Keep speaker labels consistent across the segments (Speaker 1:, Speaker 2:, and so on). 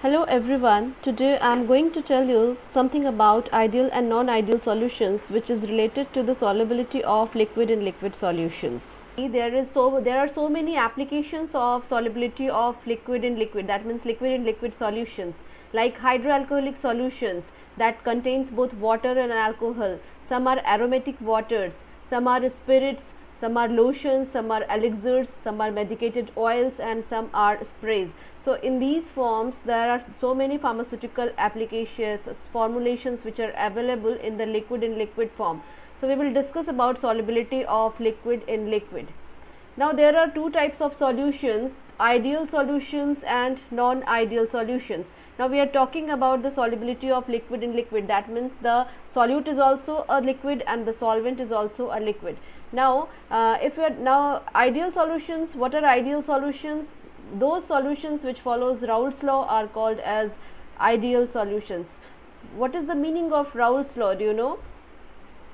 Speaker 1: Hello everyone, today I am going to tell you something about ideal and non-ideal solutions which is related to the solubility of liquid in liquid solutions. There are so many applications of solubility of liquid in liquid, that means liquid in liquid solutions, like hydroalcoholic solutions that contains both water and alcohol. Some are aromatic waters, some are spirits, some are lotions, some are elixirs, some are medicated oils, and some are sprays. So in these forms there are so many pharmaceutical applications, formulations which are available in the liquid in liquid form. So we will discuss about solubility of liquid in liquid. Now there are two types of solutions, ideal solutions and non-ideal solutions. Now we are talking about the solubility of liquid in liquid, that means the solute is also a liquid and the solvent is also a liquid. Now ideal solutions, what are ideal solutions? Those solutions which follows Raoult's law are called as ideal solutions. What is the meaning of Raoult's law? Do you know?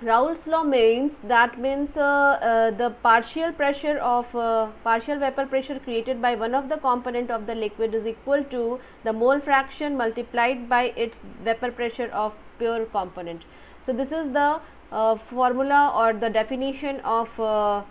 Speaker 1: Raoult's law means the partial pressure of partial vapor pressure created by one of the component of the liquid is equal to the mole fraction multiplied by its vapor pressure of pure component. So this is the formula or the definition of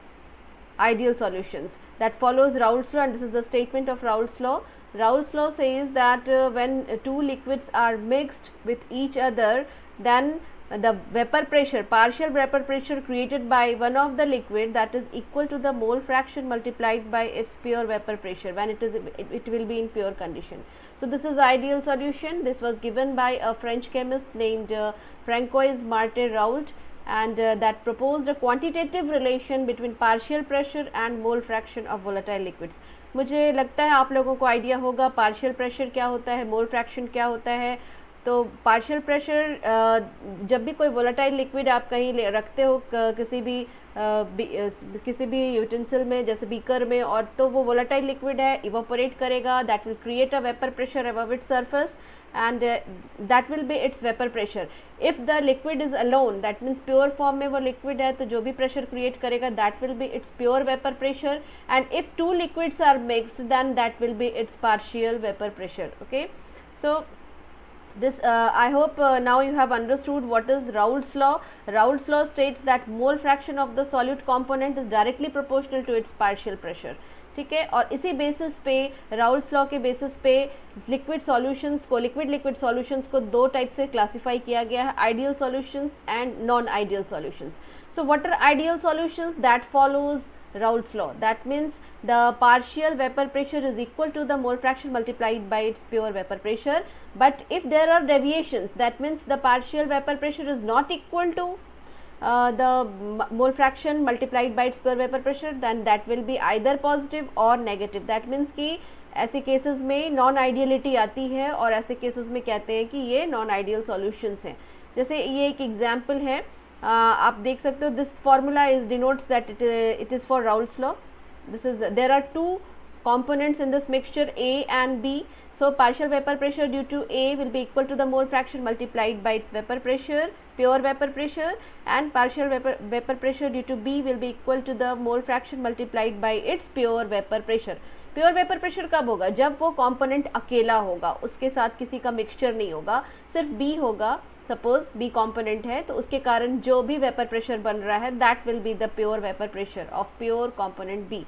Speaker 1: ideal solutions that follows Raoult's law, and this is the statement of Raoult's law. Raoult's law says that when two liquids are mixed with each other, then the vapor pressure, partial vapor pressure created by one of the liquid, that is equal to the mole fraction multiplied by its pure vapor pressure when it will be in pure condition. So this is ideal solution. This was given by a French chemist named Francois Martin Raoult, and that proposed a quantitative relation between partial pressure and mole fraction of volatile liquids. मुझे लगता है आप लोगों को idea होगा partial pressure क्या होता है, मोल फ्रैक्शन क्या होता है. तो पार्शियल प्रेशर, जब भी कोई वोलेटाइल लिक्विड आप कहीं रखते हो किसी भी यूटेंसिल में, जैसे बीकर में, और तो वो वोलेटाइल लिक्विड है, इवापोरेट करेगा, that will create a vapour pressure above its surface and that will be its vapor pressure. If the liquid is alone, that means pure form में वो liquid है, तो जो भी pressure create करेगा that will be its pure vapor pressure, and if two liquids are mixed then that will be its partial vapor pressure. Okay, so this I hope now you have understood what is Raoult's law. Raoult's law states that mole fraction of the solute component is directly proportional to its partial pressure. ठीक है, और इसी basis पे, Raoult's law के basis पे liquid solutions को, liquid solutions को दो टाइप से क्लासिफाई किया गया है, ideal solutions and non ideal solutions. So what are ideal solutions? That follows Raoult's law. That means the partial vapor pressure is equal to the mole fraction multiplied by its pure vapor pressure. But if there are deviations, that means the partial vapor pressure is not equal to the mole fraction multiplied by its pure vapor pressure, then that will be either positive or negative. That means कि ऐसे cases में non ideality आती है और ऐसे cases में कहते हैं कि ये नॉन आइडियल सॉल्यूशंस हैं. जैसे ये एक एग्जांपल है, आप देख सकते हो, this formula is denotes that it is for Raoult's law. This is, there are two components in this mixture, A and B. So partial vapor pressure due to A will be equal to the mole fraction multiplied by its vapor pressure, pure vapor pressure, and partial vapor pressure due to B will be equal to the mole fraction multiplied by its pure vapor pressure. Pure vapour pressure कब होगा? जब वो component अकेला होगा, उसके साथ किसी का मिक्सचर नहीं होगा, सिर्फ बी होगा. सपोज बी कंपोनेंट है, तो उसके कारण जो भी वेपर प्रेशर बन रहा है that will be the pure vapour pressure of pure component B.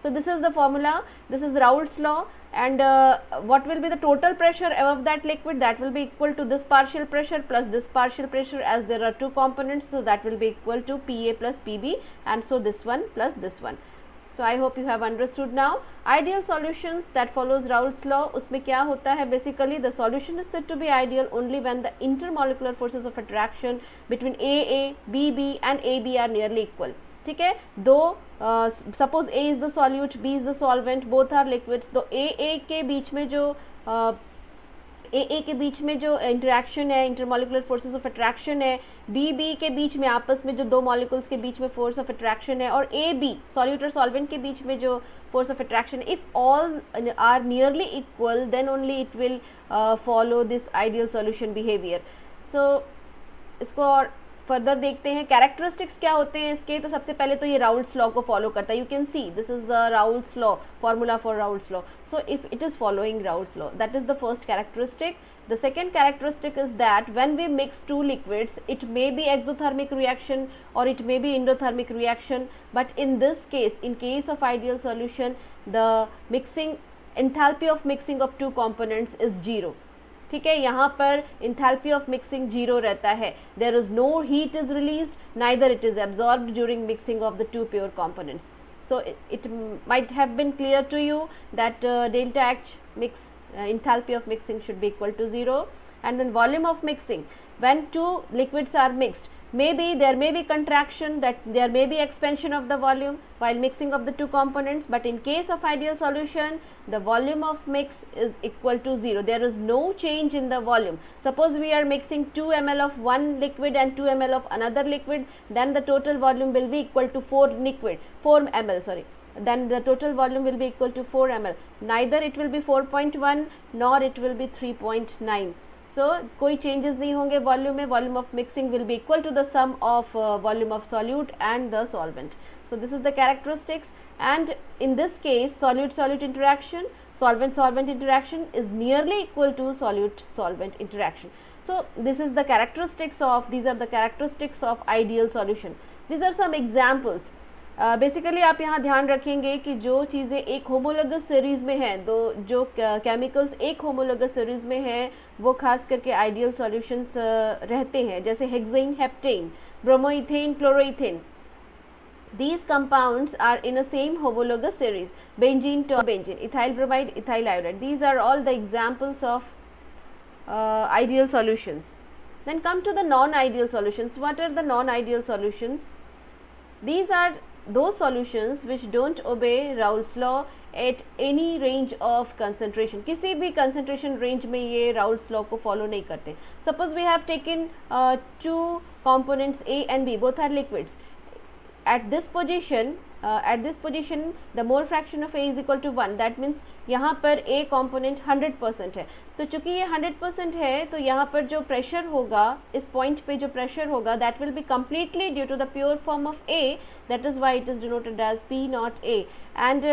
Speaker 1: So this is the formula, this is Raoult's law, and what will be the total pressure above that liquid? That will be equal to this partial pressure plus this partial pressure, as there are two components, so that will be equal to PA plus PB, and so this one plus this one. So I hope you have understood now. Ideal solutions, that follows Raoult's law. उसमें क्या होता है? Basically the solution is said to be ideal only when the intermolecular forces of attraction between AA, BB and AB are nearly equal. ठीक है, दो suppose A is the solute, B is the solvent, both are liquids, तो AA के बीच में जो interaction है, intermolecular forces of attraction है, BB के बीच में आपस में जो दो मॉलिक्यूल्स के बीच में फोर्स ऑफ अट्रैक्शन है, और AB सॉल्यूट और सॉल्वेंट के बीच में जो force of attraction, if all are nearly equal then only it will follow this ideal solution behaviour. So इसको और फर्दर देखते हैं कैरेक्टरिस्टिक्स क्या होते हैं इसके। तो सबसे पहले तो ये राउल्ट्स लॉ को फॉलो करता है, you can see this is the Raoult's law, formula for Raoult's law, so if it is following Raoult's law, that is the first characteristic. The second characteristic is that when we mix two liquids, it may be exothermic reaction or it may be endothermic reaction, but in this case, in case of ideal solution, the mixing enthalpy of mixing of two components is 0. ठीक है, यहाँ पर enthalpy of mixing 0 रहता है. There is no heat is released, neither it is absorbed during mixing of the two pure components. So it might have been clear to you that delta H mix enthalpy of mixing should be equal to 0. And then volume of mixing, when two liquids are mixed, maybe there may be contraction, that there may be expansion of the volume while mixing of the two components, but in case of ideal solution, the volume of mix is equal to 0. There is no change in the volume. Suppose we are mixing 2 ml of one liquid and 2 ml of another liquid, then the total volume will be equal to 4 ml, sorry. Then the total volume will be equal to 4 ml. Neither it will be 4.1 nor it will be 3.9. So कोई changes नहीं होंगे volume में. Volume of mixing will be equal to the sum of volume of solute and the solvent. So this is the characteristics, and in this case solute-solute interaction, solvent-solvent interaction is nearly equal to solute-solvent interaction. So this is the characteristics of, these are the characteristics of ideal solution. These are some examples. Basically आप यहाँ ध्यान रखेंगे कि जो चीज़ें एक homologous series में हैं, तो जो केमिकल्स एक होमोलोगस सीरीज़ में हैं वो खास करके आइडियल सॉल्यूशंस रहते हैं, जैसे hexane, heptane, bromoethane, chloroethane. These compounds are in a same homologous series. Benzene, toluene, ethyl bromide, ethyl iodide. These are all the examples of ideal solutions. Then come to the non-ideal solutions. What are the non-ideal solutions? These are those solutions which don't obey Raoult's law at any range of concentration. किसी भी concentration range में ये Raoult's law को follow नहीं करते. Suppose we have taken two components A and B, both are liquids. At this position the mole fraction of A is equal to 1. That means यहाँ पर A component 100% है. तो चूंकि ये 100% है तो यहाँ पर जो प्रेशर होगा, इस पॉइंट पे जो प्रेशर होगा, that will be completely due to the pure form of A. That is why it is denoted as P naught A. And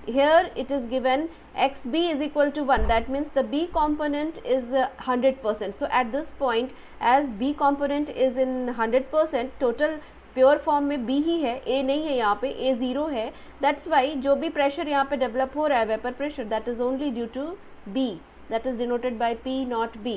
Speaker 1: here it is given XB is equal to 1. That means the B component is 100%. So at this point, as B component is in 100%, total pure form में B ही है, A नहीं है, यहाँ पे A 0 है. That's why जो भी pressure यहाँ पे डेवलप हो रहा है, vapour pressure, that is only due to B, that is denoted by P not B.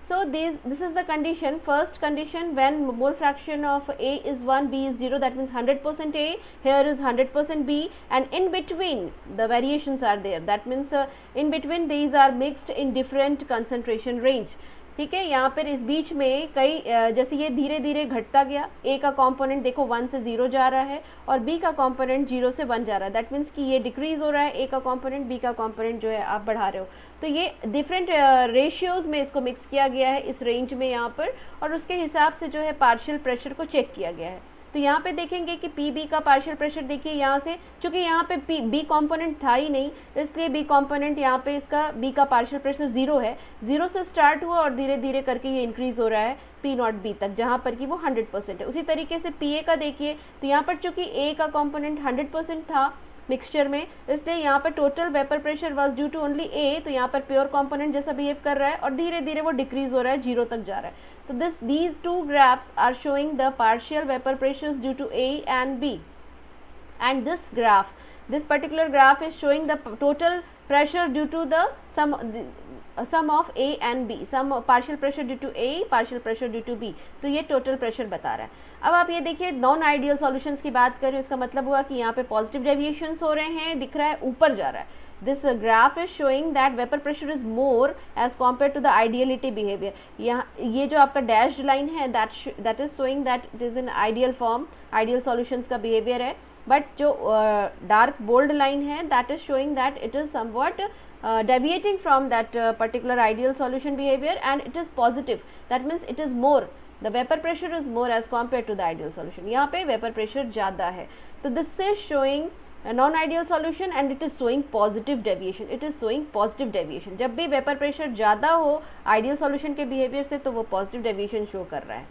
Speaker 1: So this is the condition. First condition, when mole fraction of A is 1, B is 0, that means 100% A, here is 100% B, and in between the variations are there. That means in between these are mixed in different concentration range. ठीक है, यहाँ पर इस बीच में कई जैसे ये धीरे धीरे घटता गया. ए का कंपोनेंट देखो 1 से 0 जा रहा है और बी का कंपोनेंट 0 से 1 जा रहा है. दैट मीन्स कि ये डिक्रीज हो रहा है, ए का कंपोनेंट, बी का कंपोनेंट जो है आप बढ़ा रहे हो. तो ये डिफरेंट रेशियोज में इसको मिक्स किया गया है इस रेंज में यहाँ पर, और उसके हिसाब से जो है पार्शियल प्रेशर को चेक किया गया है. तो यहाँ पे देखेंगे कि पी बी का पार्शियल प्रेशर देखिए यहाँ से, चूंकि यहाँ पे बी कंपोनेंट था ही नहीं, इसलिए बी कंपोनेंट यहाँ पे इसका बी का पार्शियल प्रेशर 0 है. 0 से स्टार्ट हुआ और धीरे धीरे करके ये इंक्रीज हो रहा है पी नॉट बी तक, जहाँ पर कि वो 100% है. उसी तरीके से पी ए का देखिए, तो यहाँ पर चूंकि ए का कंपोनेंट 100% था मिक्सचर में, इसलिए यहाँ पर total vapour pressure was due to only A. तो यहाँ पर प्योर कंपोनेंट जैसा बिहेव कर रहा है और धीरे धीरे वो डिक्रीज हो रहा है, 0 तक जा रहा है. So these two graphs are showing the partial vapor pressures due to A and B, and this particular graph is showing the total pressure due to the sum of A and B, sum partial pressure due to A, partial pressure due to B. तो ये total pressure बता रहा है. अब आप ये देखिए non ideal solutions की बात करें, इसका मतलब हुआ कि यहाँ पे पॉजिटिव डेविएशंस हो रहे हैं, दिख रहा है ऊपर जा रहा है. This graph is showing that vapor pressure is more as compared to the ideality behavior. यहाँ ये जो आपका dashed line है, that is showing that it is in ideal form, ideal solutions का behavior है. But जो dark bold line है, that is showing that it is somewhat deviating from that particular ideal solution behavior, and it is positive. That means it is more. The vapor pressure is more as compared to the ideal solution. यहाँ पे vapor pressure ज़्यादा है. तो this is showing a non-ideal solution and it is showing positive deviation. It is showing positive deviation. जब भी vapour pressure ज़्यादा हो ideal solution के बिहेवियर से, तो वो पॉजिटिव डेविएशन शो कर रहा है.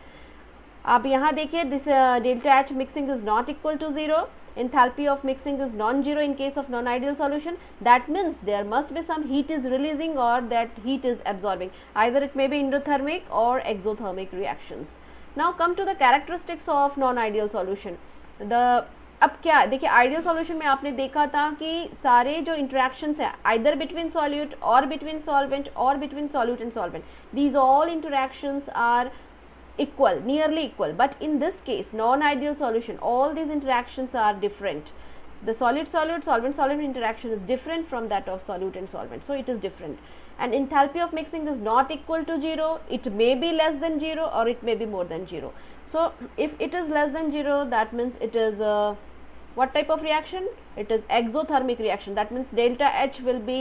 Speaker 1: आप यहाँ देखिए this delta H mixing is not equal to 0. Enthalpy of mixing is non-zero in case of non-ideal solution. That means there must be some heat is releasing or that heat is absorbing. Either it may be endothermic or exothermic reactions. Now come to the characteristics of non-ideal solution. अब क्या देखिए, ideal solution में आपने देखा था कि सारे जो इंटरेक्शंस है आइदर बिटवीन सॉल्यूट और बिटवीन सॉल्वेंट और between solute and solvent, these all interactions are equal, nearly equal, but in this case non-ideal solution all these interactions are different. The solid-solid, solvent-solvent interaction is different from that of solute and solvent, so it is different. And enthalpy of mixing is not equal to 0. It may be less than 0 or it may be more than 0. So if it is less than 0, that means it is what type of reaction? It is exothermic reaction. That means delta H will be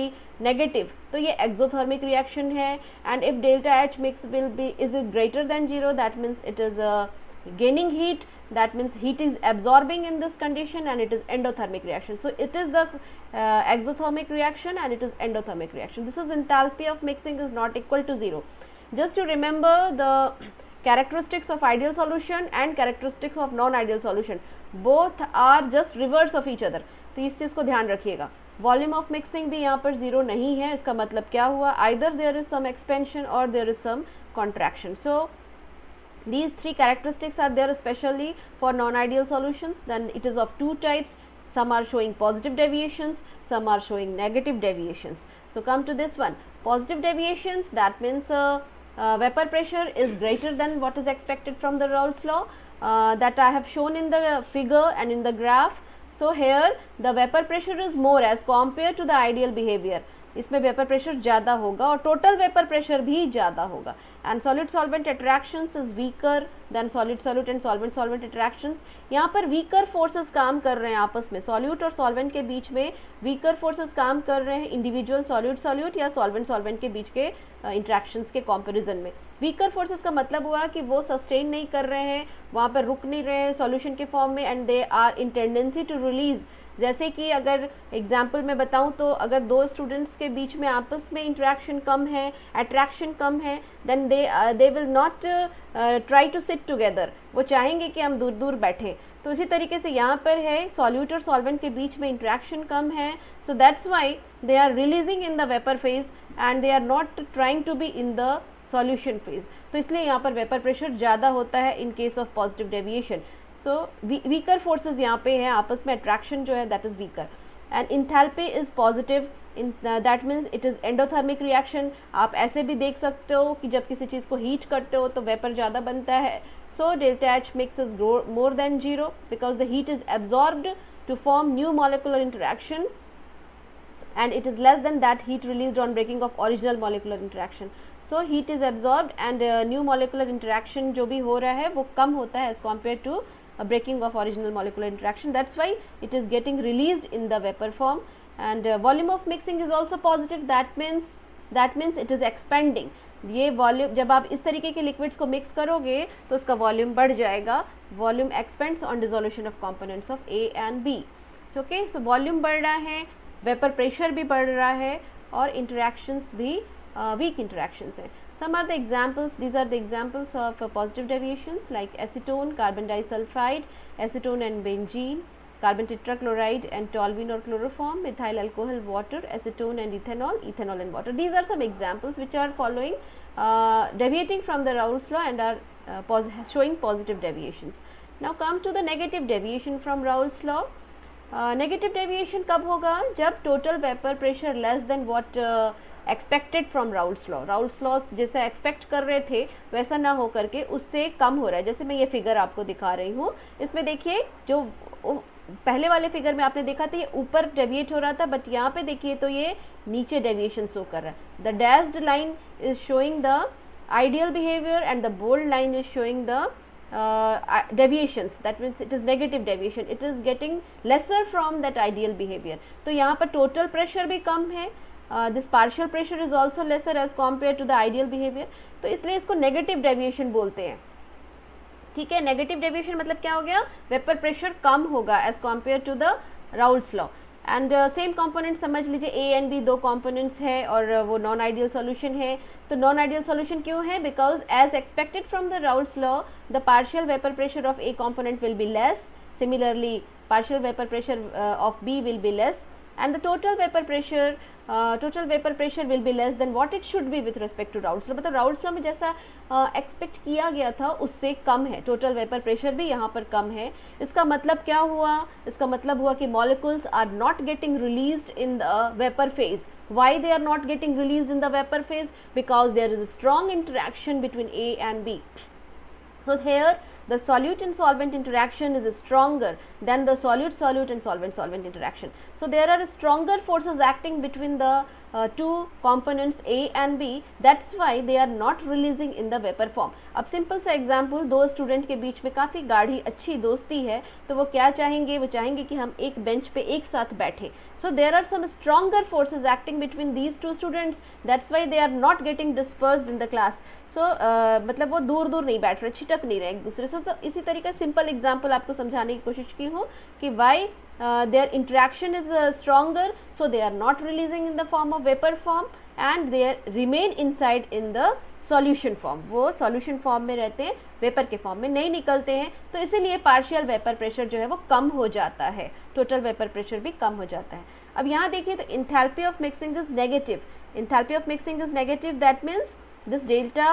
Speaker 1: negative. तो ये exothermic reaction है. And if delta H mix will be is it greater than 0, that means it is gaining heat. That means heat is absorbing in this condition and it is endothermic reaction. So it is the exothermic reaction and it is endothermic reaction. This is enthalpy of mixing is not equal to 0. Just to remember the characteristics of ideal solution and characteristics of non-ideal solution, both are just reverse of each other. तो इस चीज़ को ध्यान रखिएगा. Volume of mixing भी यहाँ पर 0 नहीं है. इसका मतलब क्या हुआ? either there is some expansion or there is some contraction. So these three characteristics are there especially for non-ideal solutions. Then it is of two types. Some are showing positive deviations, some are showing negative deviations. So come to this one, positive deviations. That means vapor pressure is greater than what is expected from the Raoult's law, that I have shown in the figure and in the graph. So here the vapor pressure is more as compared to the ideal behavior. इसमें vapour pressure ज़्यादा होगा और total vapour pressure भी ज़्यादा होगा. And solid solvent attractions is weaker then solid solute and solvent solvent attractions. यहाँ पर weaker forces काम कर रहे हैं आपस में. सॉल्यूट और सॉल्वेंट के बीच में वीकर फोर्सेस काम कर रहे हैं इंडिविजुअल सॉल्यूट सॉल्यूट या सॉल्वेंट सॉल्वेंट के बीच के इंट्रैक्शंस के कंपैरिजन में. वीकर फोर्सेस का मतलब हुआ कि वो सस्टेन नहीं कर रहे हैं, वहाँ पर रुक नहीं रहे हैं सॉल्यूशन के फॉर्म में, and they are in tendency to release. जैसे कि अगर एग्जाम्पल में बताऊं तो अगर दो स्टूडेंट्स के बीच में आपस में इंटरेक्शन कम है, अट्रैक्शन कम है, then they will not try to sit together. वो चाहेंगे कि हम दूर दूर बैठें. तो इसी तरीके से यहाँ पर है सॉल्यूट और सॉल्वेंट के बीच में इंटरेक्शन कम है. So that's why they are releasing in the vapour phase and they are not trying to be in the solution phase. तो इसलिए यहाँ पर वेपर प्रेशर ज़्यादा होता है in case of positive deviation. So weaker forces यहाँ पे हैं आपस में, अट्रैक्शन जो है that is weaker. And enthalpy is positive, that means it is endothermic reaction. आप ऐसे भी देख सकते हो कि जब किसी चीज़ को हीट करते हो तो वेपर ज़्यादा बनता है. So delta H mix is more than 0 because the heat is absorbed to form new molecular interaction and it is less than that heat released on breaking of original molecular interaction. So heat is absorbed and new molecular interaction जो भी हो रहा है वो कम होता है as compared to breaking of original molecular interaction. That's why it is getting released in the vapor form. And volume of mixing is also positive. That means it is expanding. ये volume जब आप इस तरीके के liquids को mix करोगे तो उसका वॉल्यूम बढ़ जाएगा. Volume expends on dissolution of components of A and B. Okay, so volume बढ़ रहा है, वेपर प्रेशर भी बढ़ रहा है और इंटरेक्शंस भी वीक इंटरेक्शंस हैं. Some are the examples. These are the examples of positive deviations like acetone, carbon disulfide, acetone and benzene, carbon tetrachloride and toluene or chloroform, methyl alcohol, water, acetone and ethanol, ethanol and water. These are some examples which are following deviating from the Raoult's law and are showing positive deviations. Now come to the negative deviation from Raoult's law. Negative deviation कब होगा? जब total vapor pressure less than what expected from Raoult's law. Raoult's law जैसा expect कर रहे थे वैसा ना हो करके उससे कम हो रहा है. जैसे मैं ये फिगर आपको दिखा रही हूँ, इसमें देखिए जो पहले वाले फिगर में आपने देखा था ये ऊपर डेविएट हो रहा था, बट यहाँ पे देखिए तो ये नीचे डेविएशन शो कर रहा है. The dashed line is showing the ideal behaviour and the bold line is showing the deviations. That means it is negative deviation. It is getting lesser from that ideal behavior. तो यहाँ पर total pressure भी कम है. This partial pressure is also lesser as compared to the ideal behavior. तो इसलिए इसको negative deviation बोलते हैं. ठीक है, negative deviation मतलब क्या हो गया? वेपर प्रेशर कम होगा as compared to the Raoult's law. And same component समझ लीजिए ए एंड बी दो कंपोनेंट्स है और वो नॉन आइडियल सॉल्यूशन है. तो नॉन आइडियल सॉल्यूशन क्यों है? Because as expected from the Raoult's law the partial vapour pressure of a component will be less, similarly partial vapor pressure of B will be less, and the total vapor pressure will be less than what it should be with respect to Raoult's law. मतलब Raoult's law में जैसा expect किया गया था उससे कम है. Total vapour pressure भी यहाँ पर कम है. इसका मतलब क्या हुआ? इसका मतलब हुआ कि molecules are not getting released in the vapor phase. Why they are not getting released in the vapor phase? Because there is a strong interaction between A and B. So here the solute and solvent interaction is stronger than the solute and solvent interaction. So there are stronger forces acting between the two components A and B. That's why they are not releasing in the vapor form. अब simple सा example, दो student के बीच में काफ़ी गाढ़ी अच्छी दोस्ती है, तो वो क्या चाहेंगे? वो चाहेंगे कि हम एक बेंच पे एक साथ बैठे. So there are some stronger forces acting between these two students. That's why they are not getting dispersed in the class. So मतलब वो दूर दूर नहीं बैठ रहे, छिटक नहीं रहे एक दूसरे से. तो इसी तरीके सिंपल एग्जाम्पल आपको समझाने की कोशिश की हूँ कि why their interaction is stronger, so they are not releasing in the form of vapor form and they remain inside in the solution form. वो सॉल्यूशन फॉर्म में रहते हैं, वेपर के फॉर्म में नहीं निकलते हैं. तो इसीलिए पार्शियल वेपर प्रेशर जो है वो कम हो जाता है, टोटल वेपर प्रेशर भी कम हो जाता है. अब यहाँ देखिए तो enthalpy of mixing is negative. Enthalpy of mixing is negative, that means this delta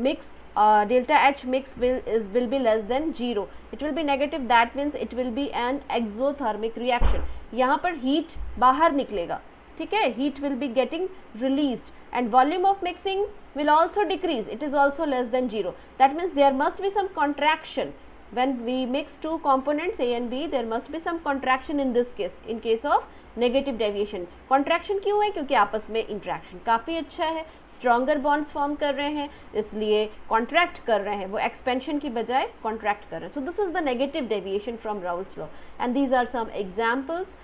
Speaker 1: mix delta H mix will be less than 0. It will be negative, that means it will be an exothermic reaction. यहाँ पर heat बाहर निकलेगा, ठीक है, heat will be getting released and volume of mixing will also decrease. It is also less than 0. That means there must be some contraction. When we mix two components A and B, there must be some contraction in this case, in case of negative deviation. Contraction क्यों है? क्योंकि आपस में interaction काफ़ी अच्छा है, stronger bonds form कर रहे हैं, इसलिए कॉन्ट्रैक्ट कर रहे हैं, वो एक्सपेंशन की बजाय कॉन्ट्रैक्ट कर रहे हैं. So this is the negative deviation from Raoult's law and these are some examples.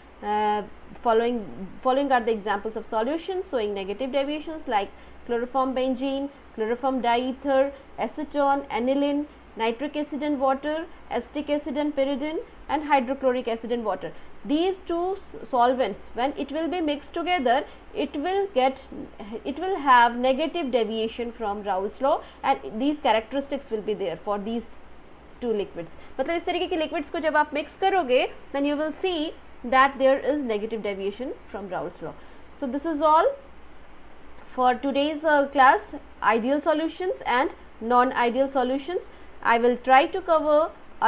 Speaker 1: Following are the examples of solutions showing negative deviations like chloroform benzene, chloroform diether, acetone, aniline, nitric acid and water, acetic acid and pyridine, and hydrochloric acid and water. These two solvents, when it will be mixed together, it will have negative deviation from Raoult's law, and these characteristics will be there for these two liquids. मतलब इस तरीके के liquids को जब आप mix करोगे, then you will see that there is negative deviation from Raoult's law. So this is all for today's class, ideal solutions and non-ideal solutions. I will try to cover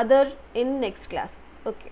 Speaker 1: other in next class. Okay.